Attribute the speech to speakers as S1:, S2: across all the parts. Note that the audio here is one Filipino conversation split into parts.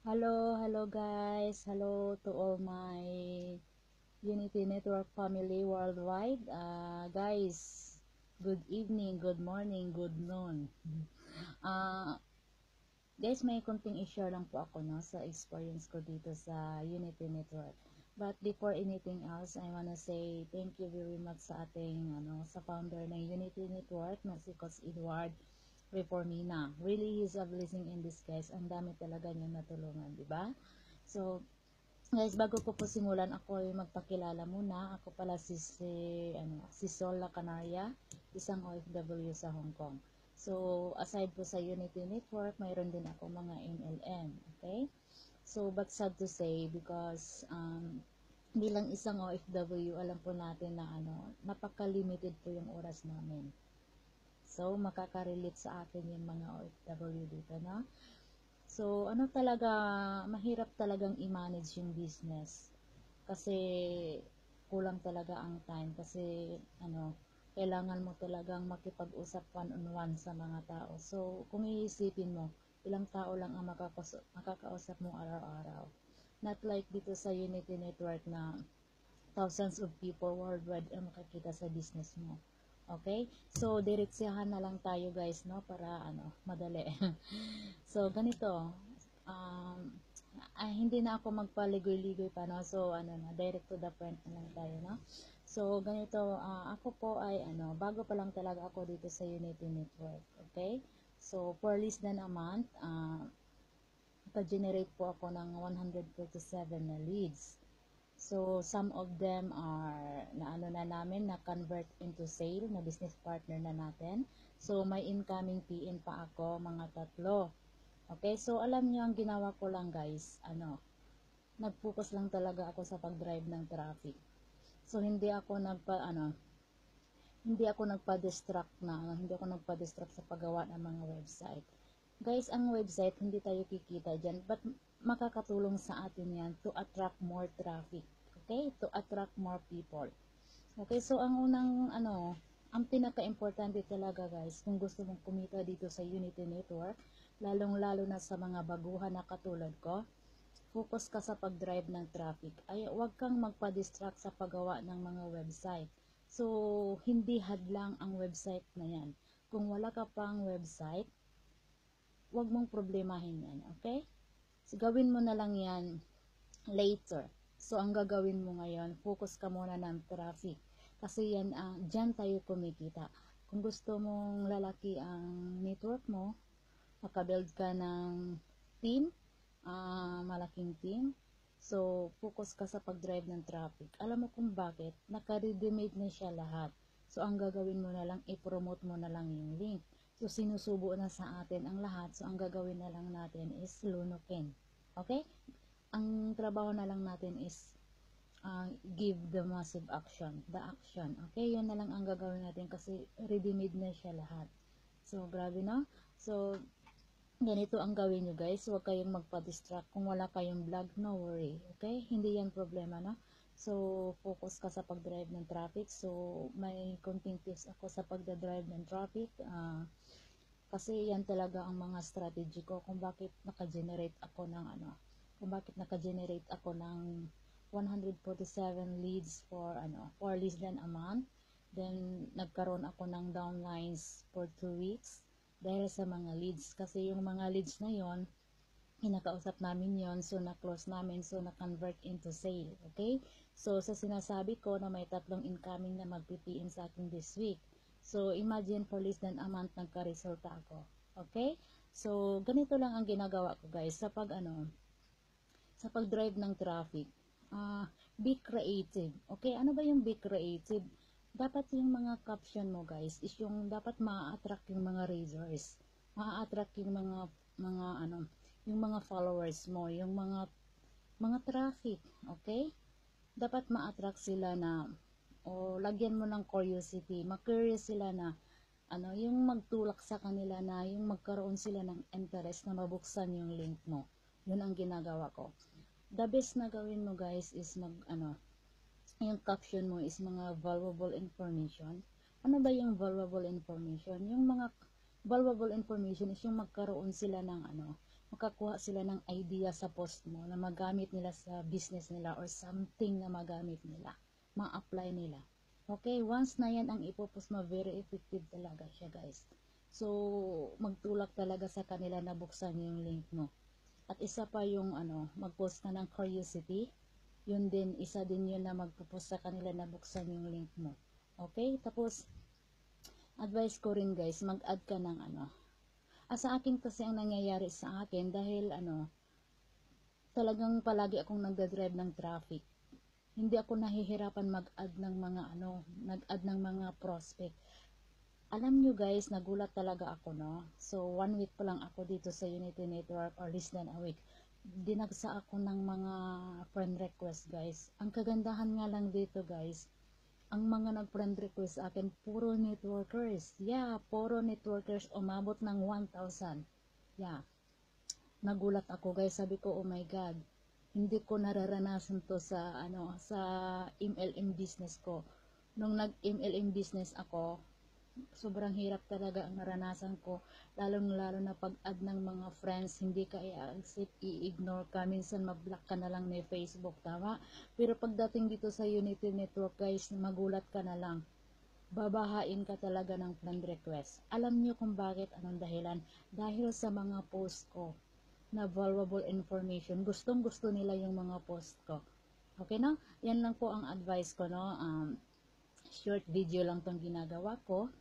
S1: Hello guys. Hello to all my Unity Network family worldwide. Guys, good evening, good morning, good noon. Uh, Guys, may konting i-share lang po ako no, sa experience ko dito sa Unity Network. But before anything else, I wanna say thank you very much sa ating sa founder ng Unity Network na si Coach Edward Reformina. Really, he's a blessing in disguise. Ang dami talaga niya natulungan, di ba? So, guys, bago ko po simulan, ako ay magpakilala muna. Ako pala si Sola Canaria, isang OFW sa Hong Kong. So, aside po sa Unity Network, mayroon din ako mga MLM. Okay? So, but sad to say, because bilang isang OFW, alam po natin na napaka-limited po yung oras namin. So, makaka-relate sa akin yung mga OFW dito, no? So, talaga, mahirap talagang i-manage yung business. Kasi, kulang talaga ang time. Kasi, kailangan mo talagang makipag-usap one-on-one sa mga tao. So, kung iisipin mo, ilang tao lang ang makakausap mo araw-araw. Not like dito sa Unity Network na thousands of people worldwide ang makakita sa business mo. Okay? So, diretsahan na lang tayo guys, no? Para, madali. So, ganito. Um, hindi na ako magpaligoy-ligoy pa, no? So, direct to the point na lang tayo, no? So, ganito. Ako po ay, bago pa lang talaga ako dito sa Unity Network. Okay? So, for less than a month, naka-generate po ako ng 147 na leads. So, some of them are na namin na convert into sale na business partner na natin. So, may incoming PN pa ako, mga tatlo. Okay, so alam niyo ang ginawa ko lang guys, nag-focus lang talaga ako sa pag-drive ng traffic. So, hindi ako nagpa-distract sa paggawa ng mga website. Guys, ang website, hindi tayo kikita dyan, but makakatulong sa atin yan to attract more traffic. Okay? To attract more people. Okay, so ang pinaka-importante talaga guys, kung gusto mong kumita dito sa Unity Network, lalong-lalo na sa mga baguhan na katulad ko, focus ka sa pag-drive ng traffic. Ay, huwag kang magpa-distract sa paggawa ng mga website. So, hindi hadlang ang website na yan. Kung wala ka pang website, huwag mong problemahin yan, okay? So, gawin mo na lang yan later. So, ang gagawin mo ngayon, focus ka muna ng traffic. Kasi yan, dyan tayo kumikita. Kung gusto mong lalaki ang network mo, makabuild ka ng team, malaking team. So, focus ka sa pag-drive ng traffic. Alam mo kung bakit? Naka-ready-made na siya lahat. So, ang gagawin mo na lang, i-promote mo na lang yung link. So, sinusubo na sa atin ang lahat. So, ang gagawin na lang natin is lunukin. Okay? Ang trabaho na lang natin is give the massive action. The action. Okay? Yun na lang ang gagawin natin kasi ready-made na siya lahat. So, grabe no? So, ganito ang gawin nyo guys, huwag kayong magpa-distract. Kung wala kayong vlog, no worry. Okay? Hindi yan problema, no? So, focus ka sa pag-drive ng traffic. So, may konting tips ako sa pag-drive ng traffic. Kasi yan talaga ang mga strategy ko kung bakit naka-generate ako ng ng 147 leads for less than a month. Then, nagkaroon ako ng downlines for 2 weeks dahil sa mga leads. Kasi yung mga leads na yon, kinakausap namin yon, so na-close namin, so na-convert into sale. Okay? So, sa sinasabi ko na may 3 incoming na mag-PPM sa akin this week. So, imagine for less than a month, nagka-resulta ako. Okay? So, ganito lang ang ginagawa ko guys sa pag-drive ng traffic. Be creative. Okay? Ano ba yung be creative? Dapat yung mga caption mo guys is yung dapat ma-attract yung mga readers. Ma-attract yung yung mga followers mo, yung mga traffic, okay? Dapat ma-attract sila na o lagyan mo ng curiosity, ma-curious sila na yung magtulak sa kanila na yung magkaroon sila ng interest na mabuksan yung link mo. Yun ang ginagawa ko. The best na gawin mo guys is yung caption mo is mga valuable information. Ano ba yung valuable information? Yung mga valuable information is yung magkaroon sila ng makakuha sila ng idea sa post mo na magamit nila sa business nila or something na magamit nila, ma-apply nila. Okay, once na yan ang ipopost mo, very effective talaga siya guys. So, magtulak talaga sa kanila na buksan yung link mo. At isa pa yung mag-post ka ng curiosity. Yun din, isa din yun na magpo-post sa kanila na buksan yung link mo. Okay, tapos, advice ko rin guys, mag-add ka ng sa akin kasi ang nangyayari sa akin dahil talagang palagi akong nagdadrive ng traffic. Hindi ako nahihirapan mag-add ng mga nag-add ng mga prospect. Alam nyo guys, nagulat talaga ako no. So 1 week pa lang ako dito sa Unity Network or less than a week. Dinagsa ako ng mga friend request guys. Ang kagandahan nga lang dito guys, ang mga nag-friend request sa akin, puro networkers. Yeah, puro networkers, umabot ng 1,000. Yeah. Nagulat ako guys, sabi ko, oh my God, hindi ko nararanasan to sa, sa MLM business ko. Nung nag-MLM business ako, sobrang hirap talaga ang naranasan ko, lalong-lalo na pag-add ng mga friends, hindi ka i-accept, i-ignore ka, minsan mag-block ka na lang ni Facebook, tama? Pero pagdating dito sa Unity Network guys, magulat ka na lang, babahain ka talaga ng friend request. Alam niyo kung bakit, anong dahilan? Dahil sa mga post ko na valuable information, gustong gusto nila yung mga post ko. Okay no? Yan lang po ang advice ko no. Short video lang tong ginagawa ko.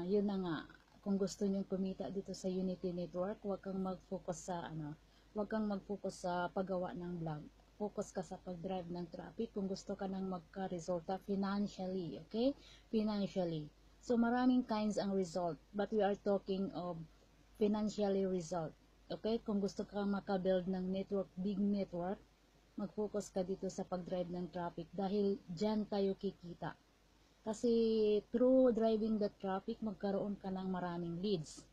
S1: Yun na nga, kung gusto nyong kumita dito sa Unity Network, huwag kang mag-focus sa huwag kang mag-focus sa paggawa ng vlog. Focus ka sa pag-drive ng traffic kung gusto ka nang magka-resulta financially, okay? Financially. So maraming kinds ang result, but we are talking of financially result. Okay? Kung gusto ka maka-build ng network, big network, mag-focus ka dito sa pag-drive ng traffic dahil dyan tayo kikita. Kasi through driving the traffic, magkaroon ka ng maraming leads.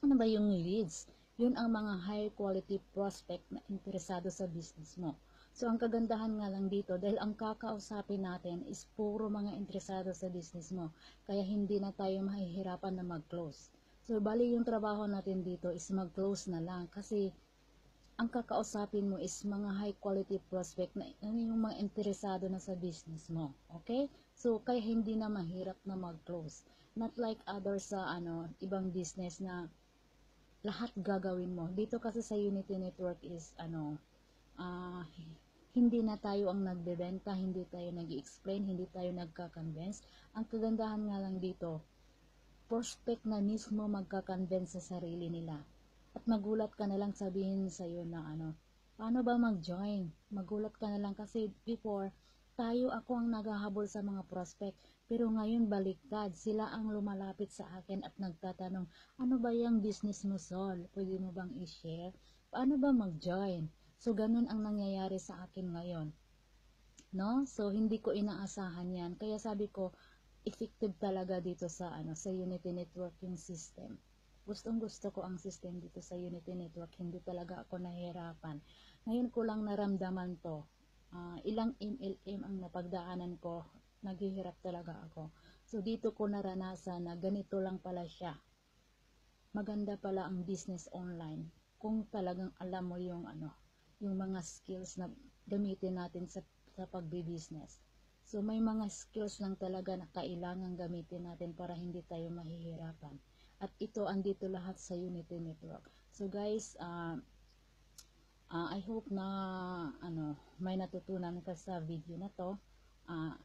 S1: Ano ba yung leads? Yun ang mga high quality prospect na interesado sa business mo. So, ang kagandahan nga lang dito, dahil ang kakausapin natin is puro mga interesado sa business mo. Kaya hindi na tayo mahihirapan na mag-close. So, bali yung trabaho natin dito is mag-close na lang. Kasi, ang kakausapin mo is mga high quality prospect na yung mga interesado na sa business mo. Okay? So, kaya hindi na mahirap na mag-close. Not like others sa ibang business na lahat gagawin mo. Dito kasi sa Unity Network is hindi na tayo ang nagbebenta, hindi tayo nag-explain, hindi tayo nagka-convince. Ang kagandahan nga lang dito, prospect na mismo magka-convince sa sarili nila. At magulat ka na lang sabihin sa'yo na paano ba mag-join? Magulat ka na lang kasi before, ako ang naghahabol sa mga prospect. Pero ngayon baliktad, sila ang lumalapit sa akin at nagtatanong, ano ba yung business mo, Sol? Pwede mo bang i-share? Paano ba mag-join? So, ganun ang nangyayari sa akin ngayon. No? So, hindi ko inaasahan yan. Kaya sabi ko, effective talaga dito sa sa Unity Network yung system. Gustong gusto ko ang system dito sa Unity Network, hindi talaga ako nahihirapan. Ngayon ko lang naramdaman to. Ilang MLM ang napagdaanan ko, naghihirap talaga ako. So dito ko naranasan na ganito lang pala siya. Maganda pala ang business online kung talagang alam mo yung yung mga skills na gamitin natin sa pagbi-business. So may mga skills lang talaga na kailangan gamitin natin para hindi tayo mahihirapan. At ito andito lahat sa Unity Network. So guys, I hope na may natutunan ka sa video na to.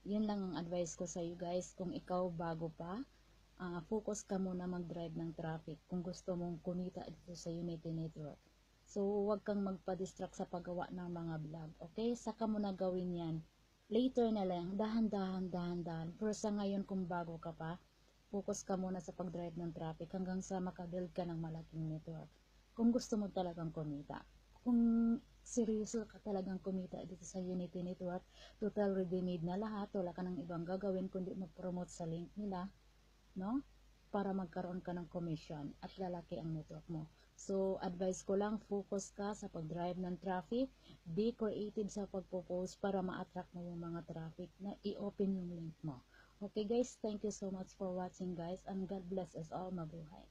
S1: Yun lang ang advice ko sa iyo guys. Kung ikaw bago pa, focus ka muna mag-drive ng traffic kung gusto mong kumita dito sa Unity Network. So huwag kang magpa-distract sa paggawa ng mga vlog. Okay? Saka mo na gawin yan. Later na lang, dahan-dahan. Pero sa ngayon kung bago ka pa, focus ka muna sa pag-drive ng traffic hanggang sa makabuild ka ng malaking network. Kung gusto mo talagang kumita. Kung seryoso ka talagang kumita dito sa Unity Network, total ready-made na lahat, wala ka ng ibang gagawin kundi mag-promote sa link nila, no? Para magkaroon ka ng commission at lalaki ang network mo. So, advice ko lang, focus ka sa pag-drive ng traffic, be creative sa pagpo-post para ma-attract mo yung mga traffic na i-open yung link mo. Okay guys, thank you so much for watching guys, and God bless us all. Mabuhay.